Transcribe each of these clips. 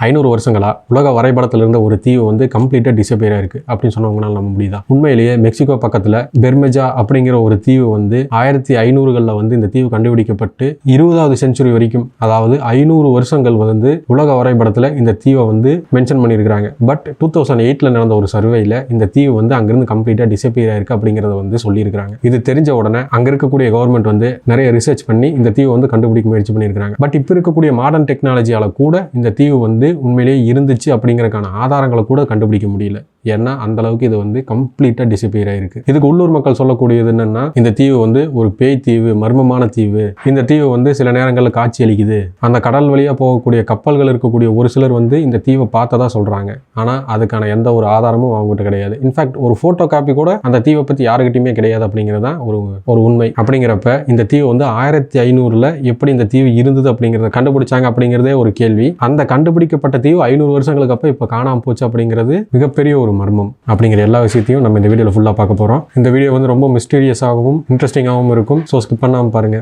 500 வருஷங்களா உலக வரைபடத்தில் இருந்த ஒரு தீவு வந்து கம்ப்ளீட்டாக டிசப்பியர் ஆயிருக்கு அப்படின்னு சொன்னவங்களால நம்ப முடியுதா? உண்மையிலேயே மெக்சிகோ பக்கத்தில் பெர்மெஜா அப்படிங்கிற ஒரு தீவு வந்து 1500களில் வந்து இந்த தீவு கண்டுபிடிக்கப்பட்டு 20வது செஞ்சுரி வரைக்கும், அதாவது 500 வருஷங்கள் வந்து உலக வரைபடத்தில் இந்த தீவை வந்து மென்ஷன் பண்ணியிருக்கிறாங்க. பட் 2008ல் நடந்த ஒரு சர்வேயில் இந்த தீவு வந்து அங்கிருந்து கம்ப்ளீட்டாக டிசப்பியர் ஆயிருக்கு அப்படிங்கிறத வந்து சொல்லியிருக்கிறாங்க. இது தெரிஞ்ச உடனே அங்கே இருக்கக்கூடிய கவர்மெண்ட் வந்து நிறைய ரிசர்ச் பண்ணி இந்த தீவை வந்து கண்டுபிடிக்க முயற்சி பண்ணியிருக்காங்க. பட் இப்போ இருக்கக்கூடிய மாடர்ன் டெக்னாலஜியால கூட இந்த தீவு வந்து உண்மையிலேயே இருந்துச்சு அப்படிங்கறதுக்கான ஆதாரங்களை கூட கண்டுபிடிக்க முடியல. ஏன்னா அந்த அளவுக்கு இது வந்து கம்ப்ளீட்டா டிசப்பியர் ஆயிருக்கு. இதுக்கு உள்ளூர் மக்கள் சொல்லக்கூடியது என்னன்னா, இந்த தீவு வந்து ஒரு பேய் தீவு, மர்மமான தீவு. இந்த தீவு வந்து சில நேரங்களில் காட்சி அளிக்குது. அந்த கடல் வழியா போகக்கூடிய கப்பல்கள் இருக்கக்கூடிய ஒரு சிலர் வந்து இந்த தீவை பார்த்ததா சொல்றாங்க. ஆனா அதுக்கான எந்த ஒரு ஆதாரமும் அவங்ககிட்ட கிடையாது. இன்ஃபேக்ட் ஒரு போட்டோ காப்பி கூட அந்த தீவை பத்தி யாருக்கிட்டையுமே கிடையாது அப்படிங்கறதான் ஒரு உண்மை. அப்படிங்கிறப்ப இந்த தீவு வந்து 1500ல எப்படி இந்த தீவு இருந்தது அப்படிங்கறத கண்டுபிடிச்சாங்க அப்படிங்கிறதே ஒரு கேள்வி. அந்த கண்டுபிடிக்கப்பட்ட தீவு 500 வருஷங்களுக்கு அப்ப இப்ப காணாம போச்சு அப்படிங்கிறது மிகப்பெரிய ஒரு மர்மம். அப்படிங்கிற எல்லா விஷயத்தையும் நம்ம இந்த வீடியோல ஃபுல்லா பார்க்க போறோம். இந்த வீடியோ வந்து ரொம்ப மிஸ்டீரியஸாகவும் இன்ட்ரெஸ்டிங்காகவும் இருக்கும். ஸோ ஸ்கிப் பண்ணாம பாருங்க.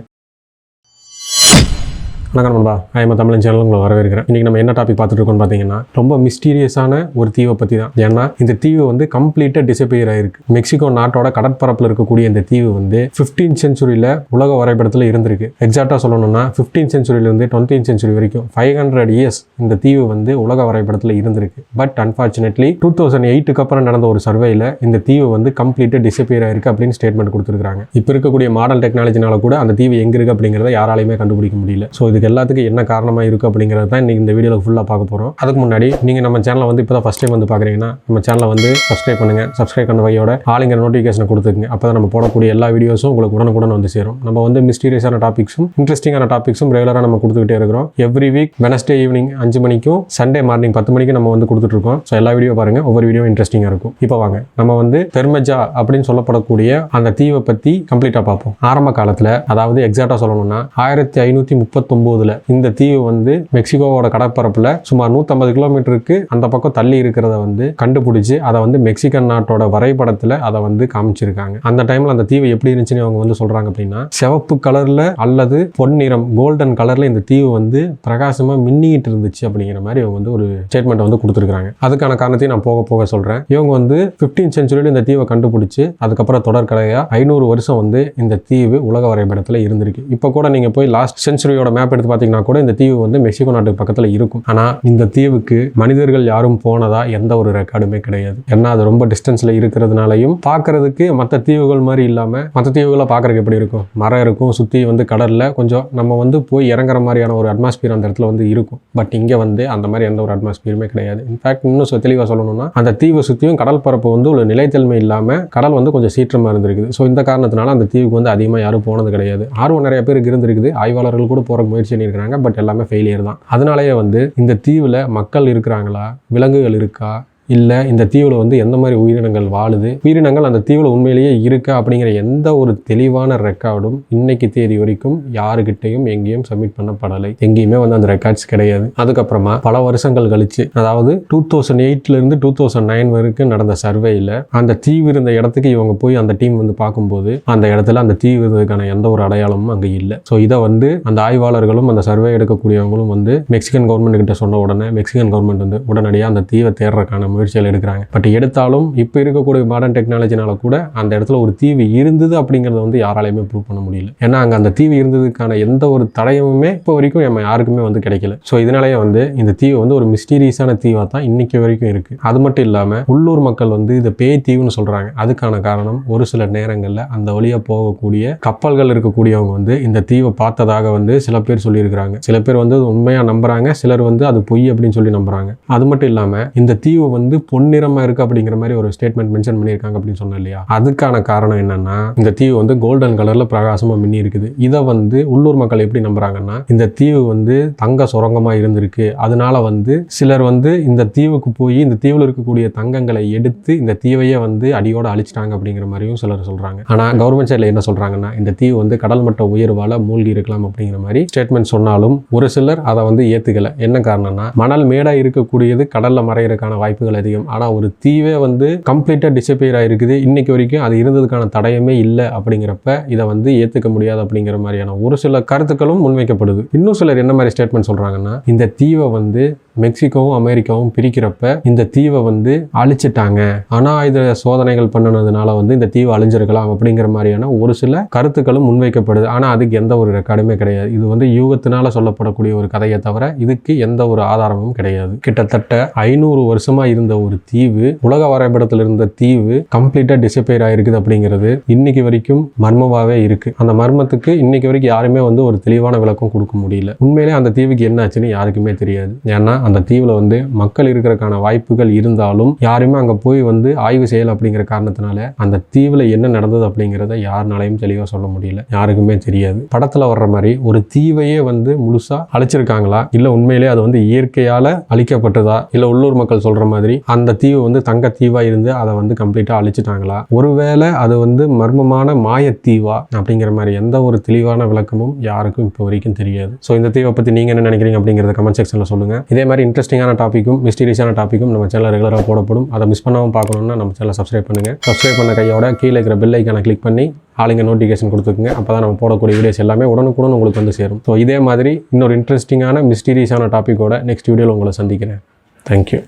வணக்கம் நண்பா, ஐஎம் தமிழ் சேனல் உங்களை வரவேற்கிறேன். இன்னைக்கு நம்ம என்ன டாபிக் பார்த்துட்டு இருக்கோம்னு பார்த்தீங்கன்னா, ரொம்ப மிஸ்டீரியஸான ஒரு தீவை பற்றி தான். ஏன்னா இந்த தீவு வந்து கம்ப்ளீட்டாக டிசப்பியர் ஆயிருக்கு. மெக்சிகோ நாட்டோட கடற்பரப்பில் இருக்கக்கூடிய இந்த தீவு வந்து 15th செஞ்சுரியில் உலக வரைபடத்தில் இருந்திருக்கு. எக்ஸாக்டாக சொல்லணும்னா 15th செஞ்சுரியிலிருந்து 20th செஞ்சுரி வரைக்கும் 500 இயர்ஸ் இந்த தீவு வந்து உலக வரைபடத்தில் இருந்திருக்கு. பட் அன்ஃபார்ச்சுனேட்லி 2008க்கு அப்புறம் நடந்த ஒரு சர்வேயில் இந்த தீவு வந்து கம்ப்ளீட்டாக டிசப்பியர் ஆயிருக்கு அப்படின்னு ஸ்டேட்மெண்ட் கொடுத்துருக்காங்க. இப்போ இருக்கக்கூடிய மாடர்ன் டெக்னாலஜினால கூட அந்த தீவு எங்க இருக்கு அப்படிங்கிறத யாராலையுமே கண்டுபிடிக்க முடியல. ஸோ இது எல்லாத்துக்கும் என்ன காரணமாக இருக்குது அப்படிங்கிறது தான் இன்னைக்கு இந்த வீடியோவில் ஃபுல்லாக பார்க்க போகிறோம். அதுக்கு முன்னாடி நீங்கள் நம்ம சேனலை வந்து இப்போ தான் ஃபஸ்ட் டைம் வந்து பார்க்குறீங்கன்னா நம்ம சேனலை வந்து சப்ஸ்கிரைப் பண்ணுங்கள். சப்ஸ்கிரைப் பண்ண வையோட ஆளுங்கிற நோட்டிஃபிகேஷன் கொடுத்துருங்க. அப்போ தான் நம்ம போடக்கூடிய எல்லா வீடியோஸும் உங்களுக்கு உடனுக்குடன் வந்து சேரும். நம்ம வந்து மிஸ்டீரியஸான டாபிக்ஸும் இன்ட்ரெஸ்டிங்கான டாபிக்ஸும் ரெகுலராக நம்ம கொடுத்துக்கிட்டே இருக்கிறோம். எவ்ரி வீக் வெனஸ்டே ஈவினிங் 5 மணிக்கும் சண்டே மார்னிங் 10 மணிக்கு நம்ம வந்து கொடுத்துட்ருக்கோம். ஸோ எல்லா வீடியோ பாருங்கள், ஒவ்வொரு வீடியோ இன்ட்ரெஸ்டிங்காக இருக்கும். இப்போ வாங்க நம்ம வந்து பெர்மெஜா அப்படின்னு சொல்லப்படக்கூடிய அந்த தீவை பற்றி கம்ப்ளீட்டாக பார்ப்போம். ஆரம்ப காலத்தில், அதாவது எக்ஸாக்டாக சொல்லணும்னா 1539ல் இந்த தீவு வந்து மெக்சிகோவோட கடற்பரப்புல சுமார் 150 கிலோமீட்டருக்கு அந்த பக்கம் தள்ளி இருக்கிறத வந்து கண்டுபிடிச்சு அதை வந்து மெக்சிகன் நாட்டோட வரைபடத்துல அதை வந்து காமிச்சிருக்காங்க. அந்த டைம்ல அந்த தீவு எப்படி இருந்துச்சுன்னு அவங்க வந்து சொல்றாங்க அப்படின்னா, சிவப்பு கலர்ல அல்லது பொன்னிறம் கோல்டன் கலர்ல இந்த தீவு வந்து பிரகாசமா மின்னிட்டு இருந்துச்சு அப்படிங்கிற மாதிரி அவங்க வந்து ஒரு ஸ்டேட்மெண்ட் வந்து கொடுத்துருக்காங்க. அதுக்கான காரணத்தையும் நான் போக போக சொல்றேன். இவங்க வந்து 15th செஞ்சுரியில இந்த தீவை கண்டுபிடிச்சு அதுக்கப்புறம் தொடர்கதையா 500 வருஷம் வந்து இந்த தீவு உலக வரைபடத்துல இருந்திருக்கு. இப்ப கூட நீங்க போய் லாஸ்ட் செஞ்சுரியோட மேப் எடுத்து பாத்தீங்கன்னா கூட இந்த தீவு வந்து மெக்சிகோ நாட்டுக்கு பக்கத்துல இருக்கும். ஆனா இந்த தீவுக்கு மனிதர்கள் யாரும் போனதா எந்த ஒரு ரெக்கார்டுமே கிடையாது. ஏன்னா அது ரொம்ப டிஸ்டன்ஸ்ல இருக்கிறதுனாலையும் பார்க்கறதுக்கு மற்ற தீவுகள் மாதிரி இல்லாம, மற்ற தீவுகளை பார்க்கறதுக்கு எப்படி இருக்கும், மரம் இருக்கும், சுத்தி வந்து கடல்ல கொஞ்சம் நம்ம வந்து போய் இறங்குற மாதிரியான ஒரு அட்மாஸ்பியர் அந்த இடத்துல வந்து இருக்கும். பட் இங்க வந்து அந்த மாதிரி எந்த ஒரு அட்மாஸ்பியருமே கிடையாது. இன்ஃபேக்ட் இன்னும் தெளிவா சொல்லணும்னா அந்த தீவை சுத்தியும் கடல் பரப்பு வந்து ஒரு நிலைத்தன்மை இல்லாம கடல் வந்து கொஞ்சம் சீற்றமா இருந்திருக்குது. ஸோ இந்த காரணத்தினால அந்த தீவுக்கு வந்து அதிகமா யாரும் போனது கிடையாது. ஆர்வம் நிறைய பேருக்கு இருந்திருக்குது. ஆய்வாளர்கள் கூட போற முயற்சி பண்ணியிருக்காங்க. பட் எல்லாமே ஃபெயிலியர் தான். அதனாலேயே வந்து இந்த தீவுல மக்கள் இருக்கிறாங்களா, விலங்குகள் இருக்கா, இல்லை இந்த தீவில் வந்து எந்த மாதிரி உயிரினங்கள் வாழுது, உயிரினங்கள் அந்த தீவில் உண்மையிலேயே இருக்கா அப்படிங்கிற எந்த ஒரு தெளிவான ரெக்கார்டும் இன்னைக்கு தேதி வரைக்கும் யாருக்கிட்டையும் எங்கேயும் சப்மிட் பண்ணப்படலை. எங்கேயுமே வந்து அந்த ரெக்கார்ட்ஸ் கிடையாது. அதுக்கப்புறமா பல வருஷங்கள் கழிச்சு, அதாவது 2008லேருந்து 2009 வரைக்கும் நடந்த சர்வேயில் அந்த தீவு இருந்த இடத்துக்கு இவங்க போய் அந்த டீம் வந்து பார்க்கும்போது அந்த இடத்துல அந்த தீவு இருந்ததுக்கான எந்த ஒரு அடையாளமும் அங்கே இல்லை. ஸோ இதை வந்து அந்த ஆய்வாளர்களும் அந்த சர்வே எடுக்கக்கூடியவங்களும் வந்து மெக்சிகன் கவர்மெண்ட் கிட்ட சொன்ன உடனே மெக்சிகன் கவர்மெண்ட் வந்து உடனடியாக அந்த தீவை தேடுறதுக்கான முயற்சிகள் எடுக்கிறாங்க. பட் எடுத்தாலும் இப்போ இருக்கக்கூடிய மாடர்ன் டெக்னாலஜினால கூட அந்த இடத்துல ஒரு தீவு இருந்தது அப்படிங்கறத வந்து யாராலையுமே ப்ரூவ் பண்ண முடியல. ஏன்னா அங்க அந்த தீவு இருந்ததுக்கான எந்த ஒரு தடயமுமே இப்போ வரைக்கும் நம்ம யாருக்குமே வந்து கிடைக்கல. ஸோ இதனாலேயே வந்து இந்த தீவு வந்து ஒரு மிஸ்டீரியஸான தீவா தான் இன்னைக்கு வரைக்கும் இருக்கு. அது மட்டும் இல்லாம உள்ளூர் மக்கள் வந்து இதை பேய் தீவுன்னு சொல்றாங்க. அதுக்கான காரணம் ஒரு சில நேரங்கள்ல அந்த வழியா போகக்கூடிய கப்பல்கள் இருக்கக்கூடியவங்க வந்து இந்த தீவை பார்த்ததாக வந்து சில பேர் சொல்லியிருக்கிறாங்க. சில பேர் வந்து உண்மையா நம்புறாங்க, சிலர் வந்து அது பொய் அப்படின்னு சொல்லி நம்புறாங்க. அது மட்டும் இல்லாம இந்த தீவு வந்து பொன்னிறமா இருக்கு அப்படிங்கிற மாதிரி ஒரு ஸ்டேட்மெண்ட் மென்ஷன் பண்ணியிருக்காங்க அப்படின்னு சொன்னேன் இல்லையா. அதுக்கான காரணம் என்னன்னா, இந்த தீவு வந்து கோல்டன் கலர்ல பிரகாசமா மின்னி இருக்குது. இதை வந்து உள்ளூர் மக்கள் எப்படி நம்புறாங்கன்னா, இந்த தீவு வந்து தங்க சுரங்கமா இருந்திருக்கு. அதனால வந்து சிலர் வந்து இந்த தீவுக்கு போய் இந்த தீவுல இருக்கக்கூடிய தங்கங்களை எடுத்து இந்த தீவையே வந்து அடியோட அழிச்சிட்டாங்க அப்படிங்கிற மாதிரியும் சிலர் சொல்றாங்க. ஆனா கவர்மெண்ட் சைட்ல என்ன சொல்றாங்கன்னா, இந்த தீவு வந்து கடல் மட்ட உயர்வால மூழ்கி இருக்கலாம் அப்படிங்கிற மாதிரி ஸ்டேட்மெண்ட் சொன்னாலும் ஒரு சிலர் அதை வந்து ஏத்துக்கல. என்ன காரணம்னா, மணல் மேடா இருக்கக்கூடியது கடல்ல மறையிறதுக்கான வாய்ப்புகள் அதிகம். ஆனா ஒரு தீவே வந்து கம்ப்ளீட்டா டிசப்பியர் ஆயிருக்குது, இன்னைக்கு வரைக்கும் அது இருந்ததுக்கான தடயமே இல்லை அப்படிங்கிறப்ப இதை வந்து ஏத்துக்க முடியாது அப்படிங்கிற மாதிரியான ஒரு சில கருத்துக்களும் முன்வைக்கப்படுது. இன்னும் சிலர் என்ன மாதிரி ஸ்டேட்மெண்ட் சொல்றாங்கன்னா, இந்த தீவை வந்து மெக்சிகோவும் அமெரிக்காவும் பிரிக்கிறப்ப இந்த தீவை வந்து அழிச்சிட்டாங்க, அணு ஆயுத சோதனைகள் பண்ணினதுனால வந்து இந்த தீவு அழிஞ்சிருக்கலாம் அப்படிங்கிற மாதிரியான ஒரு சில கருத்துக்களும் முன்வைக்கப்படுது. ஆனால் அதுக்கு எந்த ஒரு ரெக்கார்டுமே கிடையாது. இது வந்து யூகத்தினால சொல்லப்படக்கூடிய ஒரு கதையை தவிர இதுக்கு எந்த ஒரு ஆதாரமும் கிடையாது. கிட்டத்தட்ட 500 வருஷமா இருந்த ஒரு தீவு, உலக வரைபடத்தில் இருந்த தீவு கம்ப்ளீட்டா டிசப்பியர் ஆயிருக்குது அப்படிங்கிறது இன்னைக்கு வரைக்கும் மர்மமாவே இருக்கு. அந்த மர்மத்துக்கு இன்னைக்கு வரைக்கும் யாருமே வந்து ஒரு தெளிவான விளக்கம் கொடுக்க முடியல. உண்மையிலே அந்த தீவுக்கு என்ன ஆச்சுன்னு யாருக்குமே தெரியாது. ஏன்னா அந்த தீவுல வந்து மக்கள் இருக்கிறதுக்கான வாய்ப்புகள் இருந்தாலும் யாருமே அங்க போய் வந்து ஆய்வு செய்யல அப்படிங்கிற காரணத்தினால அந்த தீவுல என்ன நடந்தது அப்படிங்கிறத யாருனாலையும் தெளிவா சொல்ல முடியல, யாருக்குமே தெரியாது. படத்துல வர்ற மாதிரி ஒரு தீவையே வந்து முழுசா அழிச்சிருக்காங்களா, இல்ல உண்மையிலே அது வந்து இயற்கையால அழிக்கப்பட்டதா, இல்ல உள்ளூர் மக்கள் சொல்ற மாதிரி அந்த தீவு வந்து தங்க தீவா இருந்து அதை வந்து கம்ப்ளீட்டா அழிச்சிட்டாங்களா, ஒருவேளை அது வந்து மர்மமான மாயத்தீவா அப்படிங்கிற மாதிரி எந்த ஒரு தெளிவான விளக்கமும் யாருக்கும் இப்போ வரைக்கும் தெரியாது. ஸோ இந்த தீவை பற்றி நீங்கள் என்ன நினைக்கிறீங்க அப்படிங்கிறத கமெண்ட் செக்ஷனில் சொல்லுங்கள். இதே மாதிரி இன்ட்ரெஸ்டிங்கான டாப்பிக்கும் மிஸ்டீரியஸான டாப்பிக்கும் நம்ம சேனல் ரெகுலராக போடப்படும். அதை மிஸ் பண்ணாமல் பார்க்கணுன்னா நம்ம சேனலை சப்ஸ்கிரைப் பண்ணுங்கள். சப்ஸ்கிரைப் பண்ண கையோட கீழே இருக்கிற பெல் ஐக்கானை கிளிக் பண்ணி ஆளுங்க நோட்டிஃபிகேஷன் கொடுத்துக்குங்க. அப்போ தான் நம்ம போடக்கூடிய வீடியோஸ் எல்லாமே உடனுக்குடன் உங்களுக்கு வந்து சேரும். ஸோ இதே மாதிரி இன்னொரு இன்ட்ரெஸ்டிங்கான மிஸ்டீரியஸான டாப்பிக்கோட நெக்ஸ்ட் வீடியோவில் உங்களை சந்திக்கிறேன். தேங்க்யூ.